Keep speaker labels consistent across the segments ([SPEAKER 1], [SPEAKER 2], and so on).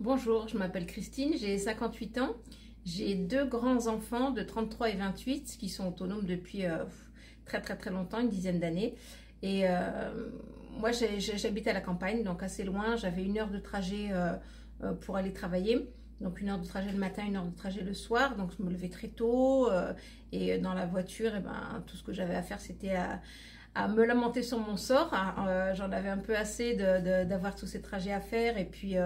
[SPEAKER 1] Bonjour, je m'appelle Christine, j'ai 58 ans. J'ai deux grands-enfants de 33 et 28 qui sont autonomes depuis très longtemps, une dizaine d'années. Et moi, j'habite à la campagne, donc assez loin. J'avais 1 heure de trajet pour aller travailler. Donc 1 heure de trajet le matin, 1 heure de trajet le soir. Donc je me levais très tôt. Et dans la voiture, tout ce que j'avais à faire, c'était à me lamenter sur mon sort. J'en avais un peu assez d'avoir tous ces trajets à faire. Et puis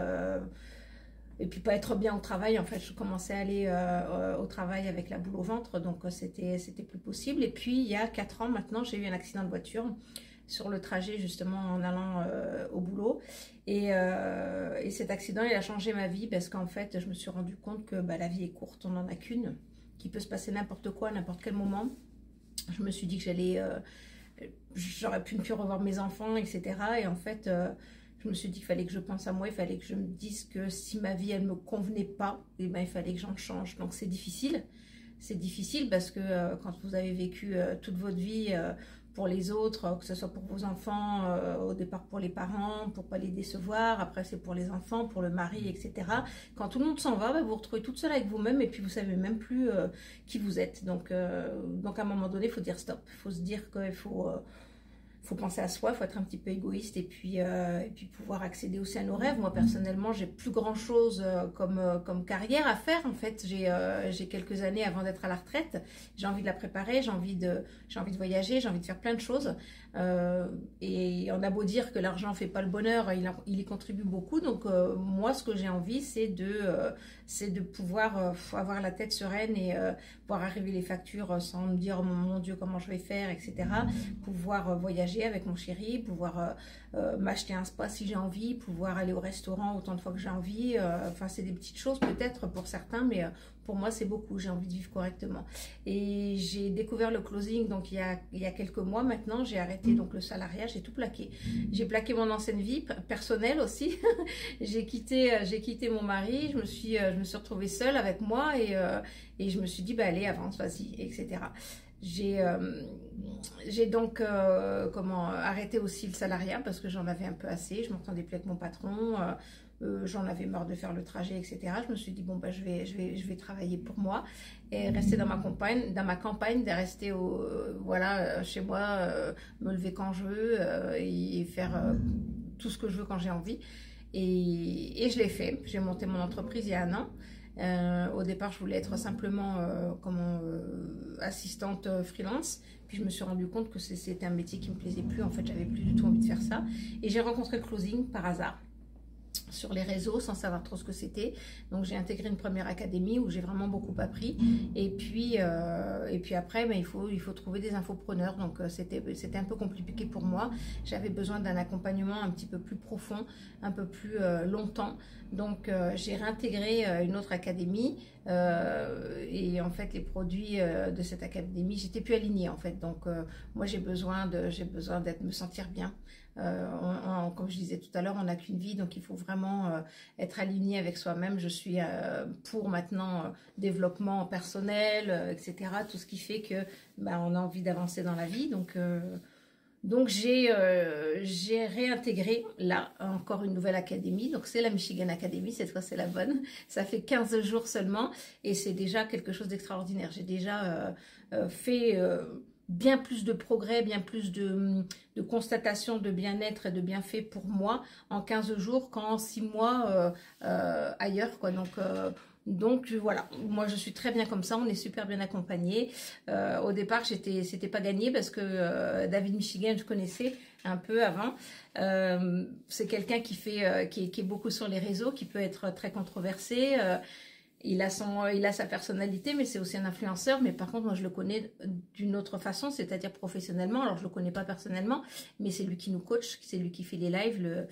[SPEAKER 1] pas être bien au travail. En fait, je commençais à aller au travail avec la boule au ventre, donc c'était plus possible. Et puis il y a 4 ans maintenant, j'ai eu un accident de voiture sur le trajet justement en allant au boulot. Et cet accident, il a changé ma vie parce qu'en fait, je me suis rendu compte que la vie est courte, on n'en a qu'une, qu'il peut se passer n'importe quoi à n'importe quel moment. Je me suis dit que j'aurais pu ne plus revoir mes enfants, etc. Et en fait, je me suis dit qu'il fallait que je pense à moi, il fallait que je me dise que si ma vie, elle ne me convenait pas, et il fallait que j'en change. Donc c'est difficile. C'est difficile parce que quand vous avez vécu toute votre vie pour les autres, que ce soit pour vos enfants, au départ pour les parents, pour ne pas les décevoir, après c'est pour les enfants, pour le mari, etc. Quand tout le monde s'en va, vous vous retrouvez toute seule avec vous-même et puis vous ne savez même plus qui vous êtes. Donc à un moment donné, il faut dire stop. Il faut se dire qu'il faut penser à soi, il faut être un petit peu égoïste et puis pouvoir accéder aussi à nos rêves. Moi, personnellement, j'ai plus grand-chose comme carrière à faire. En fait, j'ai quelques années avant d'être à la retraite. J'ai envie de la préparer, j'ai envie de voyager, j'ai envie de faire plein de choses. Et on a beau dire que l'argent ne fait pas le bonheur, il y contribue beaucoup. Donc, moi, ce que j'ai envie, c'est de pouvoir avoir la tête sereine et pouvoir arriver les factures sans me dire, oh, mon Dieu, comment je vais faire, etc. Pouvoir voyager avec mon chéri, pouvoir m'acheter un spa si j'ai envie, pouvoir aller au restaurant autant de fois que j'ai envie. Enfin, c'est des petites choses peut-être pour certains, mais pour moi, c'est beaucoup. J'ai envie de vivre correctement. Et j'ai découvert le closing donc il y a quelques mois maintenant. J'ai arrêté donc le salariat, j'ai tout plaqué. J'ai plaqué mon ancienne vie personnelle aussi. j'ai quitté mon mari. Je me suis retrouvée seule avec moi et je me suis dit allez, avance, vas-y, etc. J'ai donc arrêté aussi le salariat parce que j'en avais un peu assez, je m'entendais plus avec mon patron, j'en avais marre de faire le trajet, etc. Je me suis dit je vais travailler pour moi et rester dans ma campagne, de rester chez moi, me lever quand je veux et faire tout ce que je veux quand j'ai envie. Et je l'ai fait, j'ai monté mon entreprise il y a 1 an. Au départ, je voulais être simplement assistante freelance. Puis je me suis rendu compte que c'était un métier qui me plaisait plus. En fait, j'avais plus du tout envie de faire ça. Et j'ai rencontré le closing par hasard sur les réseaux sans savoir trop ce que c'était. Donc j'ai intégré une première académie où j'ai vraiment beaucoup appris. Et puis après, il faut trouver des infopreneurs. Donc c'était un peu compliqué pour moi. J'avais besoin d'un accompagnement un petit peu plus profond, un peu plus longtemps. Donc j'ai réintégré une autre académie et en fait les produits de cette académie, j'étais plus alignée en fait. Donc moi j'ai besoin me sentir bien. Comme je disais tout à l'heure, on n'a qu'une vie, donc il faut vraiment être aligné avec soi-même. Je suis pour maintenant développement personnel, etc. Tout ce qui fait que on a envie d'avancer dans la vie. Donc j'ai réintégré là encore une nouvelle académie, donc c'est la Michigan Academy, cette fois c'est la bonne, ça fait 15 jours seulement et c'est déjà quelque chose d'extraordinaire. J'ai déjà fait bien plus de progrès, bien plus de constatation de bien-être et de bienfaits pour moi en 15 jours qu'en 6 mois ailleurs, quoi. Donc voilà, moi je suis très bien comme ça, on est super bien accompagnés. Au départ, c'était pas gagné parce que David Michigan, je connaissais un peu avant. C'est quelqu'un qui est beaucoup sur les réseaux, qui peut être très controversé. Il a sa personnalité, mais c'est aussi un influenceur. Mais par contre, moi, je le connais d'une autre façon, c'est-à-dire professionnellement. Alors, je le connais pas personnellement, mais c'est lui qui nous coach, c'est lui qui fait les lives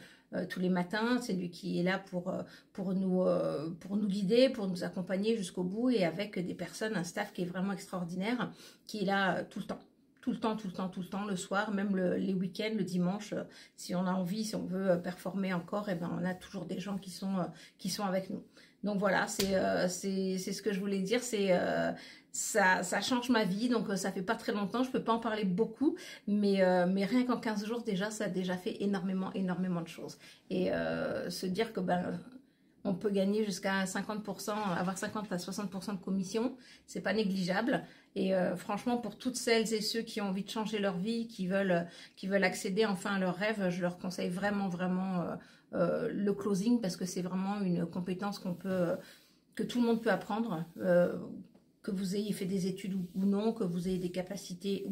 [SPEAKER 1] tous les matins. C'est lui qui est là pour nous guider, pour nous accompagner jusqu'au bout et avec des personnes, un staff qui est vraiment extraordinaire, qui est là tout le temps. Tout le temps, le soir, même les week-ends, le dimanche, si on a envie, si on veut performer encore, on a toujours des gens qui sont avec nous. Donc voilà, c'est ce que je voulais dire, ça change ma vie, donc ça fait pas très longtemps, je peux pas en parler beaucoup, mais rien qu'en 15 jours déjà, ça a déjà fait énormément de choses. Et se dire que On peut gagner jusqu'à 50%, avoir 50 à 60% de commission. C'est pas négligeable. Et franchement, pour toutes celles et ceux qui ont envie de changer leur vie, qui veulent accéder enfin à leurs rêves, je leur conseille vraiment, vraiment le closing parce que c'est vraiment une compétence que tout le monde peut apprendre. Que vous ayez fait des études ou non, que vous ayez des capacités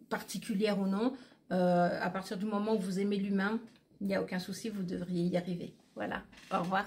[SPEAKER 1] particulières ou non. À partir du moment où vous aimez l'humain, il n'y a aucun souci, vous devriez y arriver. Voilà, au revoir.